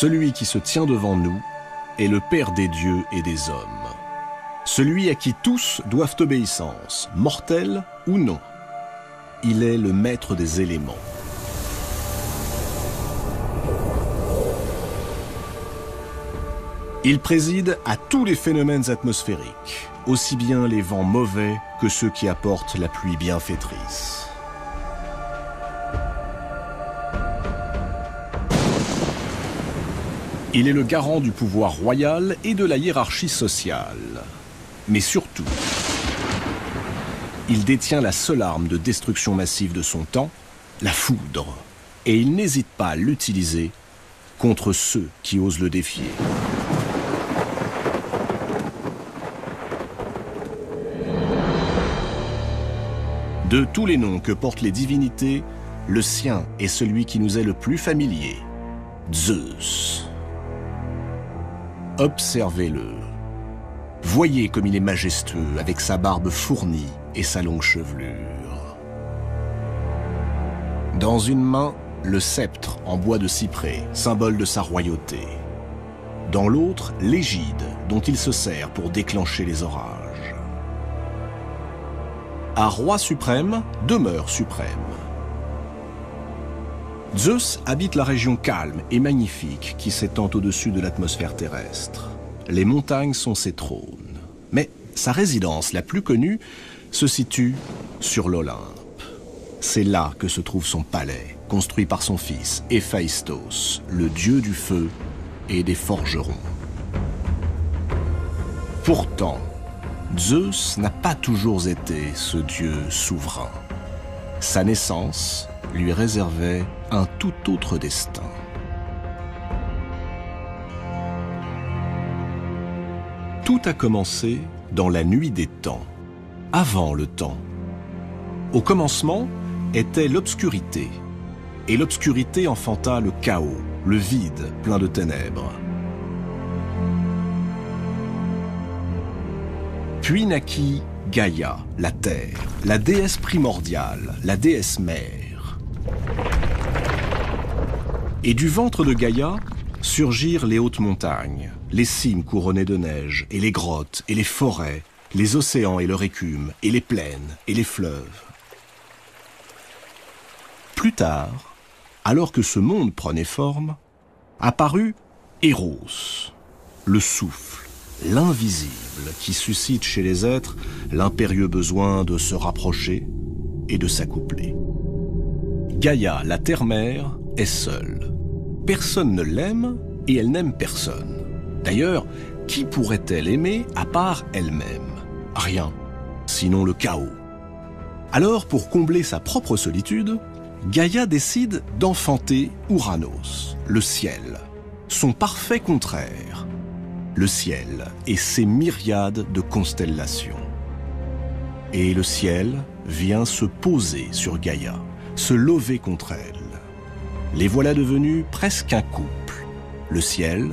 Celui qui se tient devant nous est le Père des dieux et des hommes. Celui à qui tous doivent obéissance, mortels ou non. Il est le maître des éléments. Il préside à tous les phénomènes atmosphériques, aussi bien les vents mauvais que ceux qui apportent la pluie bienfaitrice. Il est le garant du pouvoir royal et de la hiérarchie sociale. Mais surtout, il détient la seule arme de destruction massive de son temps, la foudre. Et il n'hésite pas à l'utiliser contre ceux qui osent le défier. De tous les noms que portent les divinités, le sien est celui qui nous est le plus familier, Zeus. Observez-le. Voyez comme il est majestueux avec sa barbe fournie et sa longue chevelure. Dans une main, le sceptre en bois de cyprès, symbole de sa royauté. Dans l'autre, l'égide dont il se sert pour déclencher les orages. À roi suprême, demeure suprême. Zeus habite la région calme et magnifique qui s'étend au-dessus de l'atmosphère terrestre. Les montagnes sont ses trônes. Mais sa résidence la plus connue se situe sur l'Olympe. C'est là que se trouve son palais, construit par son fils Héphaïstos, le dieu du feu et des forgerons. Pourtant, Zeus n'a pas toujours été ce dieu souverain. Sa naissance lui réservait un tout autre destin. Tout a commencé dans la nuit des temps, avant le temps. Au commencement était l'obscurité, et l'obscurité enfanta le chaos, le vide plein de ténèbres. Puis naquit Gaïa, la terre, la déesse primordiale, la déesse mère. Et du ventre de Gaïa surgirent les hautes montagnes, les cimes couronnées de neige, et les grottes, et les forêts, les océans et leur écume, et les plaines, et les fleuves. Plus tard, alors que ce monde prenait forme, apparut Eros, le souffle, l'invisible qui suscite chez les êtres l'impérieux besoin de se rapprocher et de s'accoupler. Gaïa, la terre-mère, est seule. Personne ne l'aime et elle n'aime personne. D'ailleurs, qui pourrait-elle aimer à part elle-même? Rien, sinon le chaos. Alors, pour combler sa propre solitude, Gaïa décide d'enfanter Ouranos, le ciel, son parfait contraire. Le ciel et ses myriades de constellations. Et le ciel vient se poser sur Gaïa, se lever contre elle. Les voilà devenus presque un couple. Le ciel,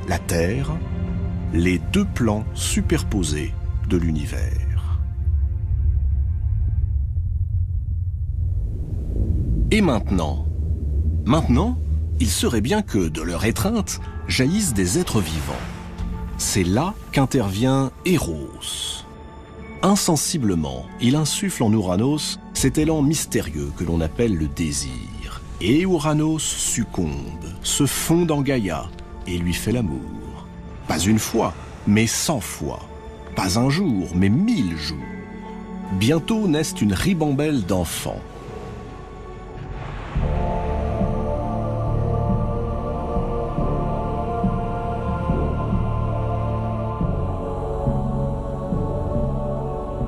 la terre, les deux plans superposés de l'univers. Et maintenant, il serait bien que de leur étreinte jaillissent des êtres vivants. C'est là qu'intervient Eros. Insensiblement, il insuffle en Ouranos cet élan mystérieux que l'on appelle le désir. Et Ouranos succombe, se fond dans Gaïa et lui fait l'amour. Pas une fois, mais 100 fois. Pas un jour, mais 1000 jours. Bientôt naissent une ribambelle d'enfants.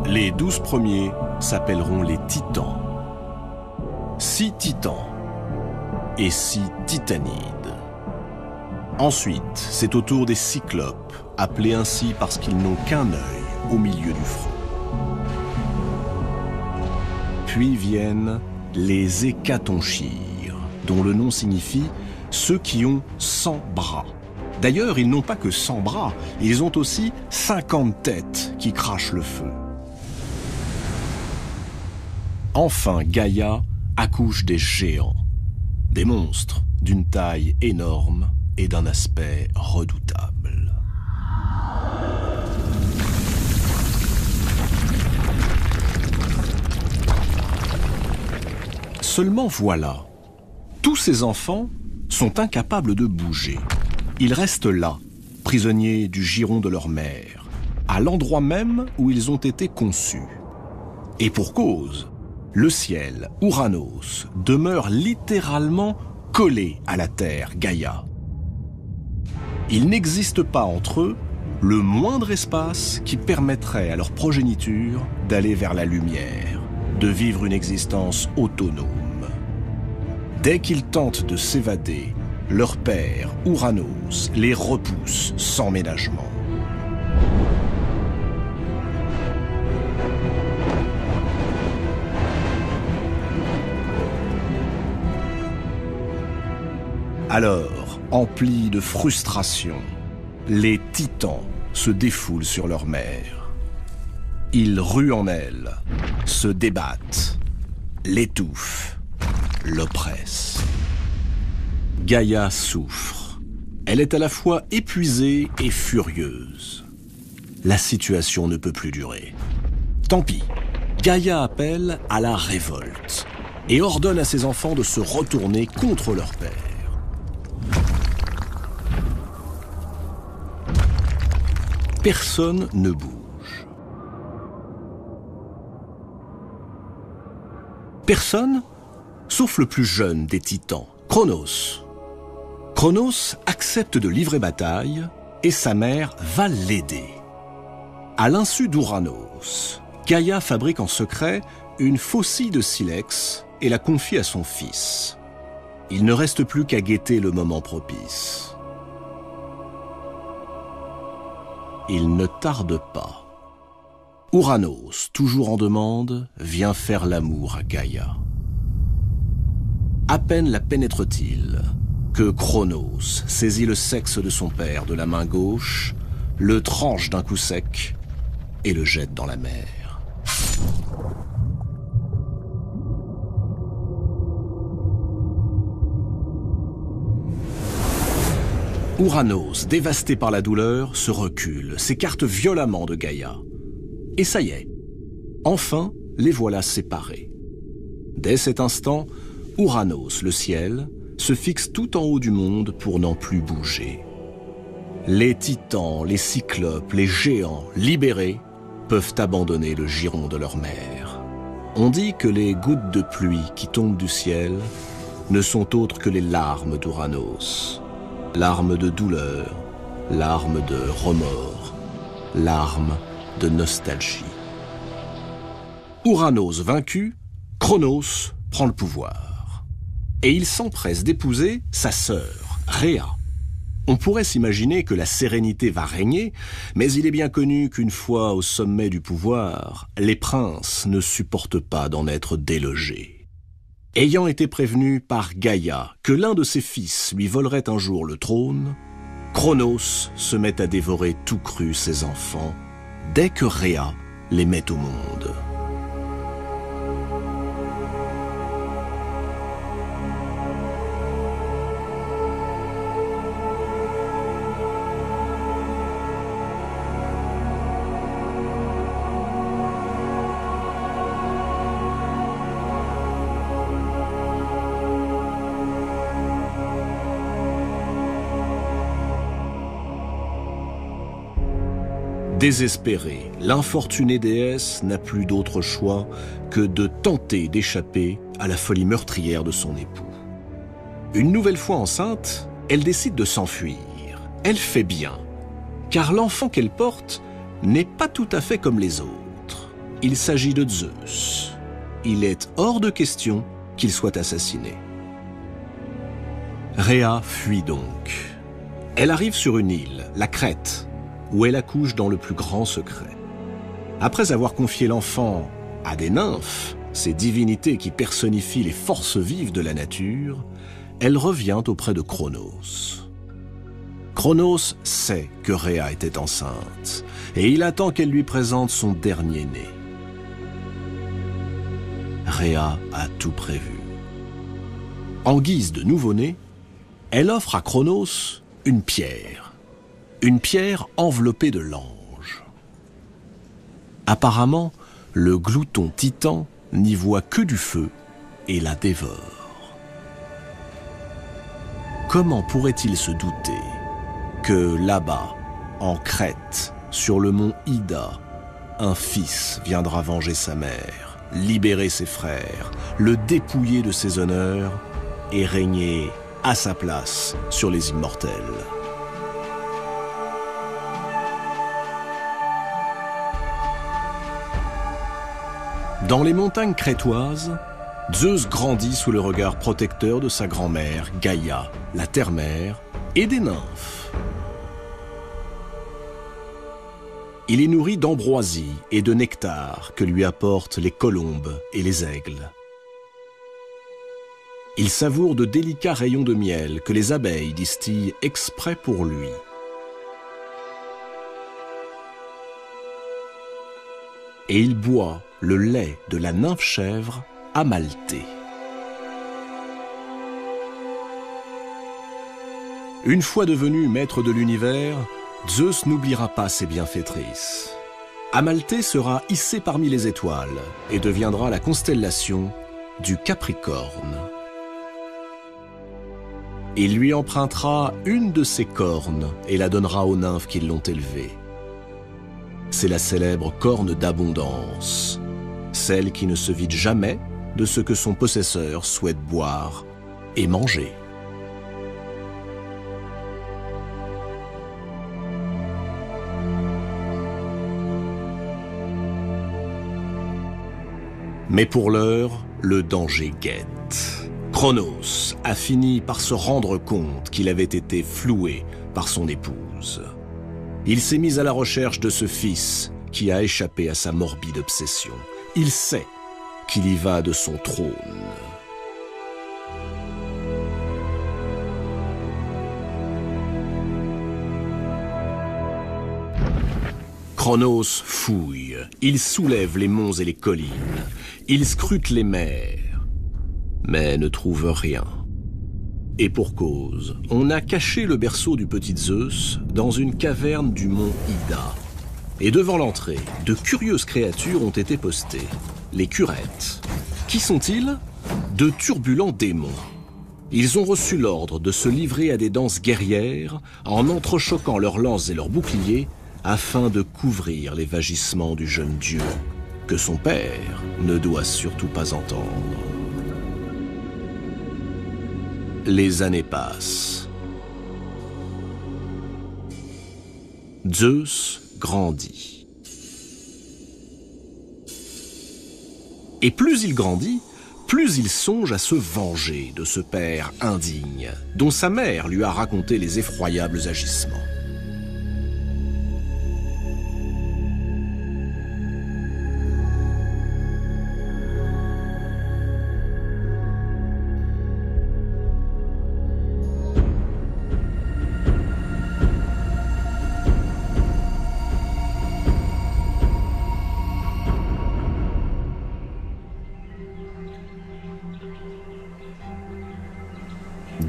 Les 12 premiers s'appelleront les Titans. 6 Titans et 6 Titanides. Ensuite, c'est au tour des Cyclopes, appelés ainsi parce qu'ils n'ont qu'un œil au milieu du front. Puis viennent les Hécatonchires, dont le nom signifie ceux qui ont 100 bras. D'ailleurs, ils n'ont pas que 100 bras, ils ont aussi 50 têtes qui crachent le feu. Enfin, Gaïa accouche des géants, des monstres d'une taille énorme et d'un aspect redoutable. Seulement voilà, tous ces enfants sont incapables de bouger. Ils restent là, prisonniers du giron de leur mère, à l'endroit même où ils ont été conçus. Et pour cause, le ciel, Ouranos, demeure littéralement collé à la terre, Gaïa. Il n'existe pas entre eux le moindre espace qui permettrait à leur progéniture d'aller vers la lumière, de vivre une existence autonome. Dès qu'ils tentent de s'évader, leur père, Ouranos, les repousse sans ménagement. Alors, emplis de frustration, les titans se défoulent sur leur mère. Ils ruent en elle, se débattent, l'étouffent, l'oppressent. Gaïa souffre. Elle est à la fois épuisée et furieuse. La situation ne peut plus durer. Tant pis, Gaïa appelle à la révolte et ordonne à ses enfants de se retourner contre leur père. Personne ne bouge. Personne, sauf le plus jeune des titans, Cronos. Cronos accepte de livrer bataille et sa mère va l'aider. À l'insu d'Ouranos, Gaïa fabrique en secret une faucille de silex et la confie à son fils. Il ne reste plus qu'à guetter le moment propice. Il ne tarde pas. Ouranos, toujours en demande, vient faire l'amour à Gaïa. À peine la pénètre-t-il que Cronos saisit le sexe de son père de la main gauche, le tranche d'un coup sec et le jette dans la mer. Ouranos, dévasté par la douleur, se recule, s'écarte violemment de Gaïa. Et ça y est, enfin, les voilà séparés. Dès cet instant, Ouranos, le ciel, se fixe tout en haut du monde pour n'en plus bouger. Les titans, les cyclopes, les géants, libérés, peuvent abandonner le giron de leur mère. On dit que les gouttes de pluie qui tombent du ciel ne sont autres que les larmes d'Ouranos. Larmes de douleur, larmes de remords, larmes de nostalgie. Ouranos vaincu, Cronos prend le pouvoir. Et il s'empresse d'épouser sa sœur, Rhea. On pourrait s'imaginer que la sérénité va régner, mais il est bien connu qu'une fois au sommet du pouvoir, les princes ne supportent pas d'en être délogés. Ayant été prévenu par Gaïa que l'un de ses fils lui volerait un jour le trône, Cronos se met à dévorer tout cru ses enfants dès que Rhea les met au monde. Désespérée, l'infortunée déesse n'a plus d'autre choix que de tenter d'échapper à la folie meurtrière de son époux. Une nouvelle fois enceinte, elle décide de s'enfuir. Elle fait bien, car l'enfant qu'elle porte n'est pas tout à fait comme les autres. Il s'agit de Zeus. Il est hors de question qu'il soit assassiné. Rhea fuit donc. Elle arrive sur une île, la Crète, où elle accouche dans le plus grand secret. Après avoir confié l'enfant à des nymphes, ces divinités qui personnifient les forces vives de la nature, elle revient auprès de Cronos. Cronos sait que Rhea était enceinte, et il attend qu'elle lui présente son dernier-né. Rhea a tout prévu. En guise de nouveau-né, elle offre à Cronos une pierre enveloppée de l'ange. Apparemment, le glouton titan n'y voit que du feu et la dévore. Comment pourrait-il se douter que là-bas, en Crète, sur le mont Ida, un fils viendra venger sa mère, libérer ses frères, le dépouiller de ses honneurs et régner à sa place sur les immortels. Dans les montagnes crétoises, Zeus grandit sous le regard protecteur de sa grand-mère, Gaïa, la terre-mère, et des nymphes. Il est nourri d'ambroisie et de nectar que lui apportent les colombes et les aigles. Il savoure de délicats rayons de miel que les abeilles distillent exprès pour lui. Et il boit le lait de la nymphe-chèvre Amalthée. Une fois devenu maître de l'univers, Zeus n'oubliera pas ses bienfaitrices. Amalthée sera hissée parmi les étoiles et deviendra la constellation du Capricorne. Il lui empruntera une de ses cornes et la donnera aux nymphes qui l'ont élevée. C'est la célèbre corne d'abondance, celle qui ne se vide jamais de ce que son possesseur souhaite boire et manger. Mais pour l'heure, le danger guette. Cronos a fini par se rendre compte qu'il avait été floué par son épouse. Il s'est mis à la recherche de ce fils qui a échappé à sa morbide obsession. Il sait qu'il y va de son trône. Cronos fouille, il soulève les monts et les collines, il scrute les mers, mais ne trouve rien. Et pour cause, on a caché le berceau du petit Zeus dans une caverne du mont Ida. Et devant l'entrée, de curieuses créatures ont été postées. Les curettes. Qui sont-ils? De turbulents démons. Ils ont reçu l'ordre de se livrer à des danses guerrières en entrechoquant leurs lances et leurs boucliers afin de couvrir les vagissements du jeune dieu, que son père ne doit surtout pas entendre. Les années passent. Zeus grandit. Et plus il grandit, plus il songe à se venger de ce père indigne, dont sa mère lui a raconté les effroyables agissements.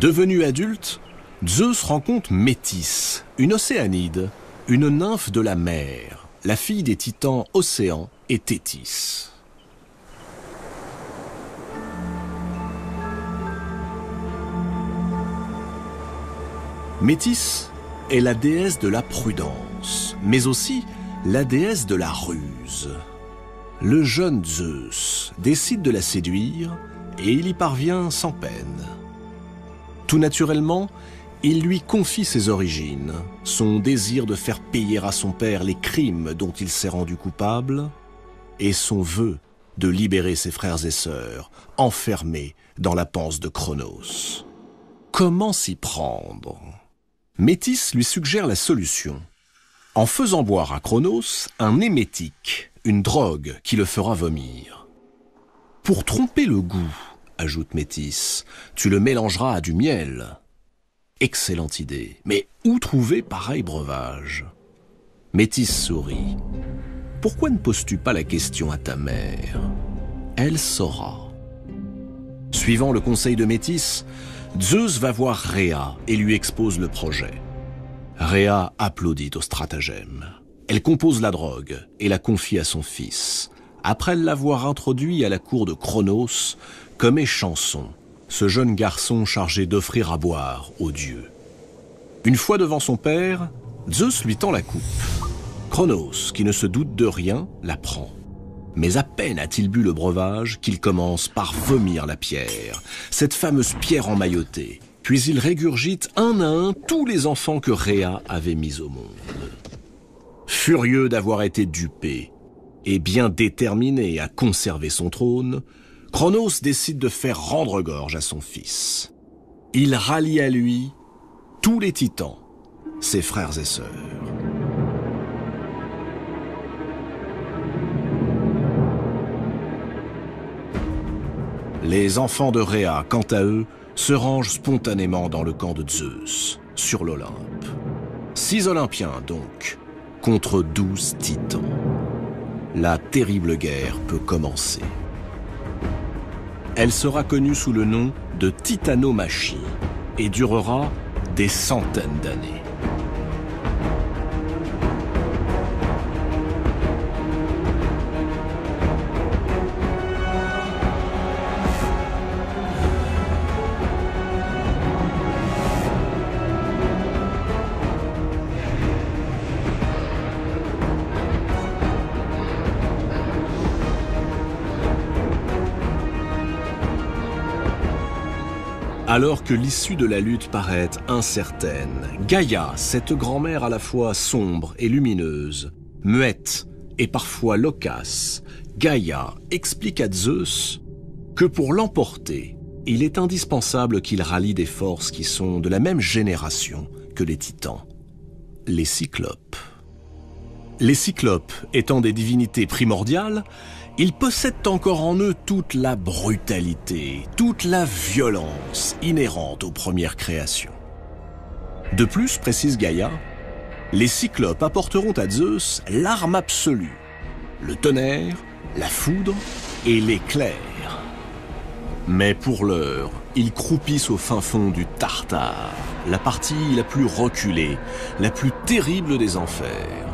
Devenu adulte, Zeus rencontre Métis, une océanide, une nymphe de la mer, la fille des titans Océan et Thétis. Métis est la déesse de la prudence, mais aussi la déesse de la ruse. Le jeune Zeus décide de la séduire et il y parvient sans peine. Tout naturellement, il lui confie ses origines, son désir de faire payer à son père les crimes dont il s'est rendu coupable, et son vœu de libérer ses frères et sœurs, enfermés dans la panse de Cronos. Comment s'y prendre? Métis lui suggère la solution, en faisant boire à Cronos un émétique, une drogue qui le fera vomir. Pour tromper le goût, ajoute Métis, tu le mélangeras à du miel. Excellente idée, mais où trouver pareil breuvage? Métis sourit. Pourquoi ne poses-tu pas la question à ta mère? Elle saura. Suivant le conseil de Métis, Zeus va voir Rhéa et lui expose le projet. Rhea applaudit au stratagème. Elle compose la drogue et la confie à son fils, après l'avoir introduit à la cour de Cronos comme échanson, ce jeune garçon chargé d'offrir à boire aux dieux. Une fois devant son père, Zeus lui tend la coupe. Cronos, qui ne se doute de rien, la prend. Mais à peine a-t-il bu le breuvage qu'il commence par vomir la pierre, cette fameuse pierre emmaillotée. Puis il régurgite un à un tous les enfants que Rhea avait mis au monde. Furieux d'avoir été dupé et bien déterminé à conserver son trône, Cronos décide de faire rendre gorge à son fils. Il rallie à lui tous les titans, ses frères et sœurs. Les enfants de Rhea, quant à eux, se rangent spontanément dans le camp de Zeus, sur l'Olympe. 6 Olympiens donc, contre 12 titans. La terrible guerre peut commencer. Elle sera connue sous le nom de Titanomachie et durera des centaines d'années. Alors que l'issue de la lutte paraît incertaine, Gaïa, cette grand-mère à la fois sombre et lumineuse, muette et parfois loquace, Gaïa explique à Zeus que pour l'emporter, il est indispensable qu'il rallie des forces qui sont de la même génération que les titans, les cyclopes. Les cyclopes étant des divinités primordiales, ils possèdent encore en eux toute la brutalité, toute la violence inhérente aux premières créations. De plus, précise Gaïa, les cyclopes apporteront à Zeus l'arme absolue, le tonnerre, la foudre et l'éclair. Mais pour l'heure, ils croupissent au fin fond du Tartare, la partie la plus reculée, la plus terrible des enfers.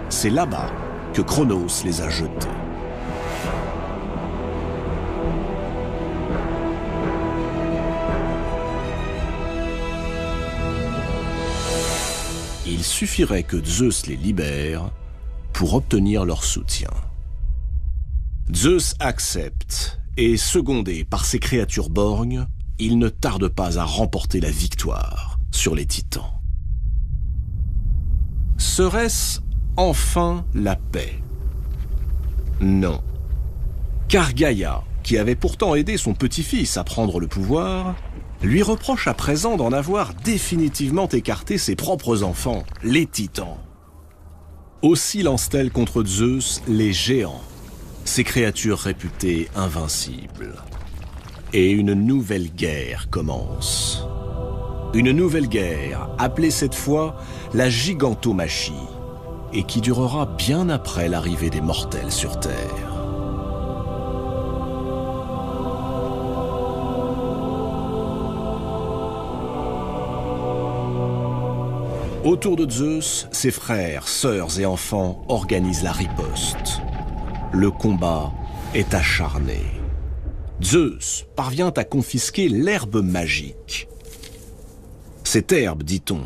C'est là-bas que Cronos les a jetés. Il suffirait que Zeus les libère pour obtenir leur soutien. Zeus accepte, et secondé par ses créatures borgnes, il ne tarde pas à remporter la victoire sur les titans. Serait-ce enfin la paix? Non. Car Gaïa, qui avait pourtant aidé son petit-fils à prendre le pouvoir, lui reproche à présent d'en avoir définitivement écarté ses propres enfants, les titans. Aussi lance-t-elle contre Zeus les géants, ces créatures réputées invincibles. Et une nouvelle guerre commence. Une nouvelle guerre, appelée cette fois la gigantomachie, et qui durera bien après l'arrivée des mortels sur Terre. Autour de Zeus, ses frères, sœurs et enfants organisent la riposte. Le combat est acharné. Zeus parvient à confisquer l'herbe magique. Cette herbe, dit-on,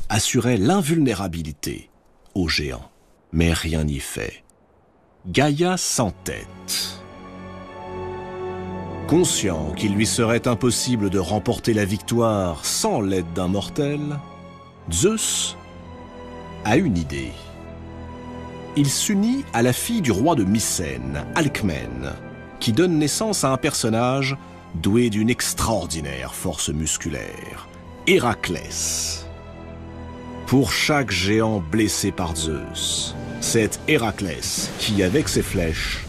assurait l'invulnérabilité aux géants. Mais rien n'y fait. Gaïa s'entête. Conscient qu'il lui serait impossible de remporter la victoire sans l'aide d'un mortel, Zeus a une idée. Il s'unit à la fille du roi de Mycène, Alcmène, qui donne naissance à un personnage doué d'une extraordinaire force musculaire, Héraclès. Pour chaque géant blessé par Zeus, c'est Héraclès qui, avec ses flèches,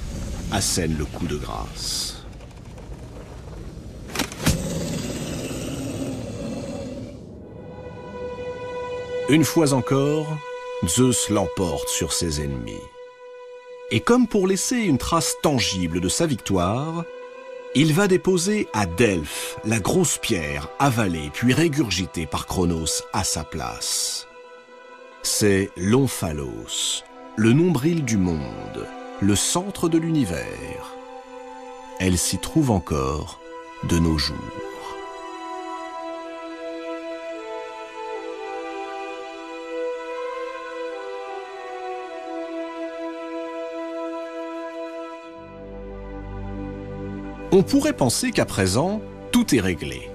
assène le coup de grâce. Une fois encore, Zeus l'emporte sur ses ennemis. Et comme pour laisser une trace tangible de sa victoire, il va déposer à Delphes la grosse pierre avalée puis régurgitée par Cronos à sa place. c'est l'Omphalos, le nombril du monde, le centre de l'univers. Elle s'y trouve encore de nos jours. On pourrait penser qu'à présent, tout est réglé.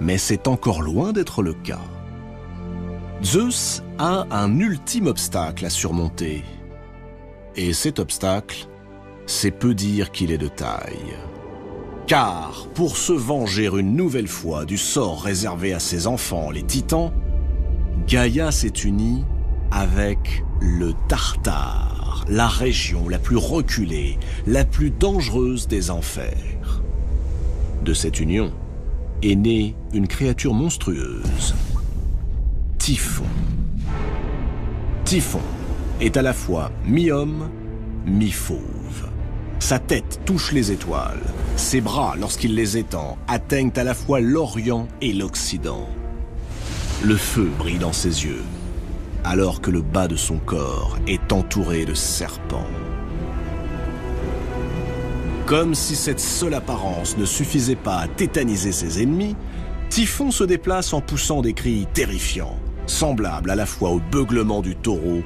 Mais c'est encore loin d'être le cas. Zeus a un ultime obstacle à surmonter. Et cet obstacle, c'est peu dire qu'il est de taille. Car, pour se venger une nouvelle fois du sort réservé à ses enfants, les titans, Gaïa s'est unie avec le Tartare, la région la plus reculée, la plus dangereuse des enfers. De cette union est née une créature monstrueuse, Typhon. Typhon est à la fois mi-homme, mi-fauve. Sa tête touche les étoiles. Ses bras, lorsqu'il les étend, atteignent à la fois l'Orient et l'Occident. Le feu brille dans ses yeux, alors que le bas de son corps est entouré de serpents. Comme si cette seule apparence ne suffisait pas à tétaniser ses ennemis, Typhon se déplace en poussant des cris terrifiants, semblables à la fois au beuglement du taureau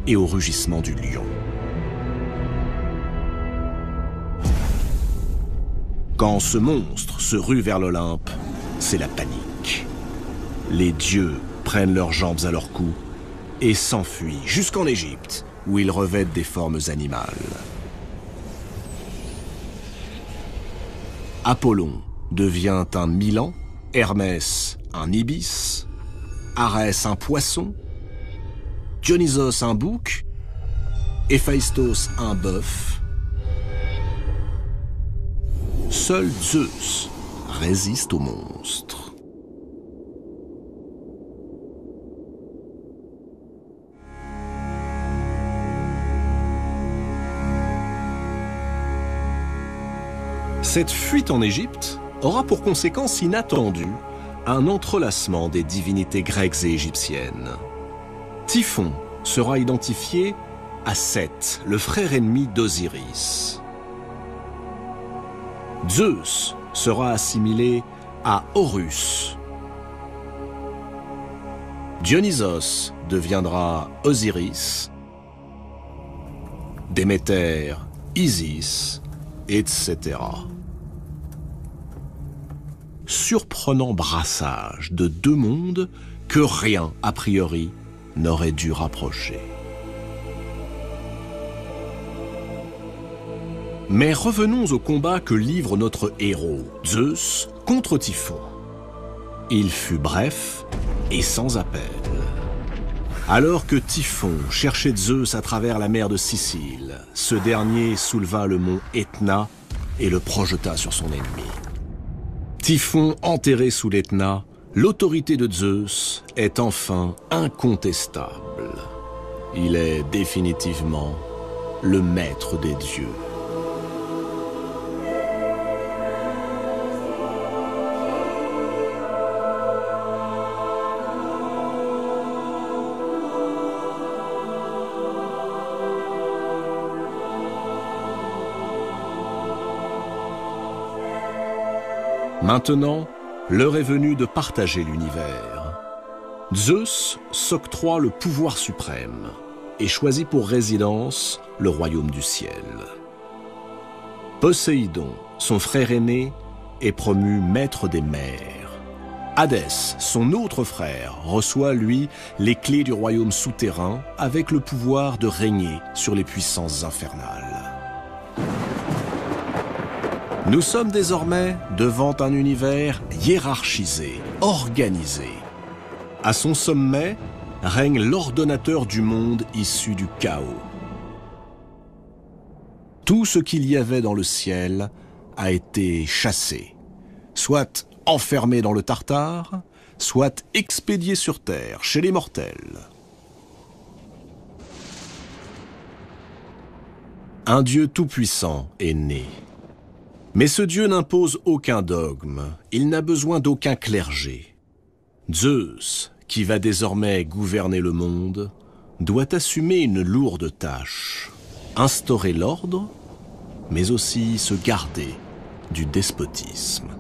et au rugissement du lion. Quand ce monstre se rue vers l'Olympe, c'est la panique. Les dieux prennent leurs jambes à leur cou et s'enfuient jusqu'en Égypte, où ils revêtent des formes animales. Apollon devient un milan, Hermès un ibis, Arès un poisson, Dionysos un bouc, Héphaïstos un bœuf. Seul Zeus résiste au monstre. Cette fuite en Égypte aura pour conséquence inattendue un entrelacement des divinités grecques et égyptiennes. Typhon sera identifié à Seth, le frère ennemi d'Osiris. Zeus sera assimilé à Horus. Dionysos deviendra Osiris, Déméter, Isis, etc. Surprenant brassage de deux mondes que rien, a priori, n'aurait dû rapprocher. Mais revenons au combat que livre notre héros, Zeus, contre Typhon. Il fut bref et sans appel. Alors que Typhon cherchait Zeus à travers la mer de Sicile, ce dernier souleva le mont Etna et le projeta sur son ennemi. Typhon enterré sous l'Etna, l'autorité de Zeus est enfin incontestable. Il est définitivement le maître des dieux. Maintenant, l'heure est venue de partager l'univers. Zeus s'octroie le pouvoir suprême et choisit pour résidence le royaume du ciel. Poséidon, son frère aîné, est promu maître des mers. Hadès, son autre frère, reçoit, lui, les clés du royaume souterrain avec le pouvoir de régner sur les puissances infernales. Nous sommes désormais devant un univers hiérarchisé, organisé. À son sommet règne l'ordonnateur du monde issu du chaos. Tout ce qu'il y avait dans le ciel a été chassé, soit enfermé dans le Tartare, soit expédié sur terre, chez les mortels. Un Dieu tout-puissant est né. Mais ce Dieu n'impose aucun dogme, il n'a besoin d'aucun clergé. Zeus, qui va désormais gouverner le monde, doit assumer une lourde tâche, instaurer l'ordre, mais aussi se garder du despotisme.